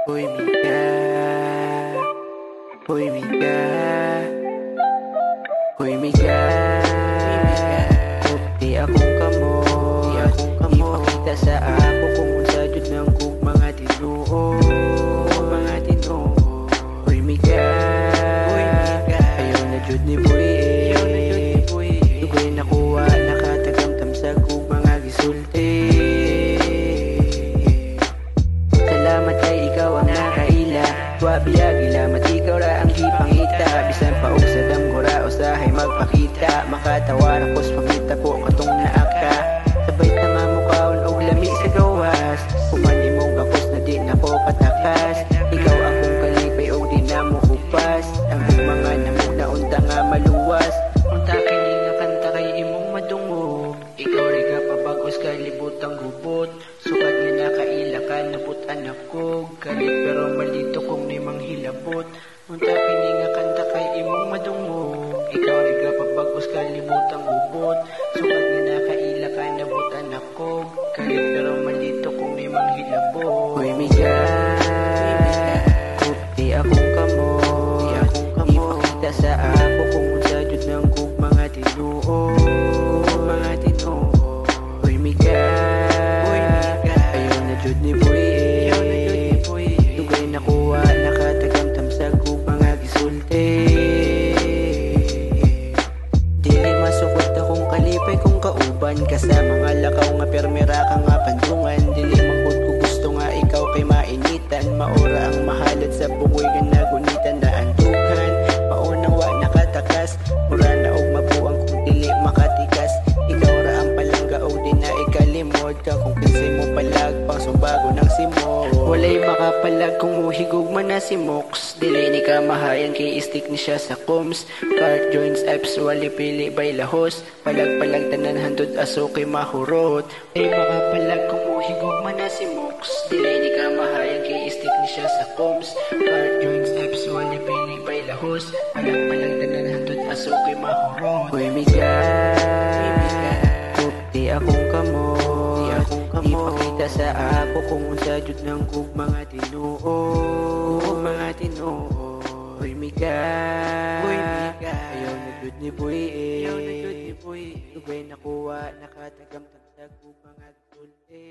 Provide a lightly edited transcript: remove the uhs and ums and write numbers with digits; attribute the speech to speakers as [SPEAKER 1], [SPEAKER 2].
[SPEAKER 1] Uy, Mika. Uy, Mika. Uy, Mika. Di akong kamo. Ipakita sa ako kung unsa jud nang kog mga tinuo. Uy, Mika. Ayaw na jud ni Boy Dugay nakuha nakatagamtam sa kog mga gisulti. Salamat kay ikaw ang nakaila. Wabiyag ilamat ikaw ra ang gipangita. Bisan pa og sa damgura usahay magpakita. Makatawa na kos pangita po katong naaka. Sabay ta nga mukaon og lami sa gawas. Kuman imong gakos na di na ko katakas. Ikaw akong kalipay og di na mo kupas. Ang mga namuna unta nga maluwas. Unta kini nga kanta kay imong madungog. Ikaw ri ka pabagos ka libutang gubot. Sukad nga nakaila ka naput anak ko. Galit pero malito kung may manghilabot. Unta kini nga kanta kay imong madungog. Ikaw ri ka pabagos ka libutang gubot. Sukad nga nakaila ka naput anak ko. Galit pero malito kung may manghilabot. Uy, Mika. Di akong kamo. Ipakita sa ako kung unsa jud nang kog mga tinuo. Uy, Mika. Ayaw na jud ni Boy Dugay nakuha nakatagamtam sa kog mga gisulti. Dili masukot akong kalipay kung kauban ka sa mga lakaw nga permera ka nga pandungan. Dili mangkod ko gusto nga ikaw kay mainitan. Maora ang mahalad sa bungoy nga nagunitan na antukan. Maunang wa nakatakas. Mura na og mabuang kung dili makatikas. Ikaw ra ang palangga og di na ikalimod ka. Kung kinsay mo palag pang sumbago ng simod. Walay makapalag kung muhigog man na si Mox. Dili ni ka mahayan kay stick ni siya sa coms. Cart joints apps wali pili bay lahos. Palag tanan handod aso kay mahurot. Walay makapalag kung muhigog man na si Mox. Dili ni ka mahayan kay stick ni siya sa coms. Cart joints apps wali pili bay lahos. Palag tanan handod aso kay mahurot. Uy, Mika. Di akong kamo. Ipakita sa ako kung unsa jud nang kog mga tinuo. Uy, Mika. Ayaw na jud ni Boy Dugay nakuha nakatagamtam sa kog mga gisulti.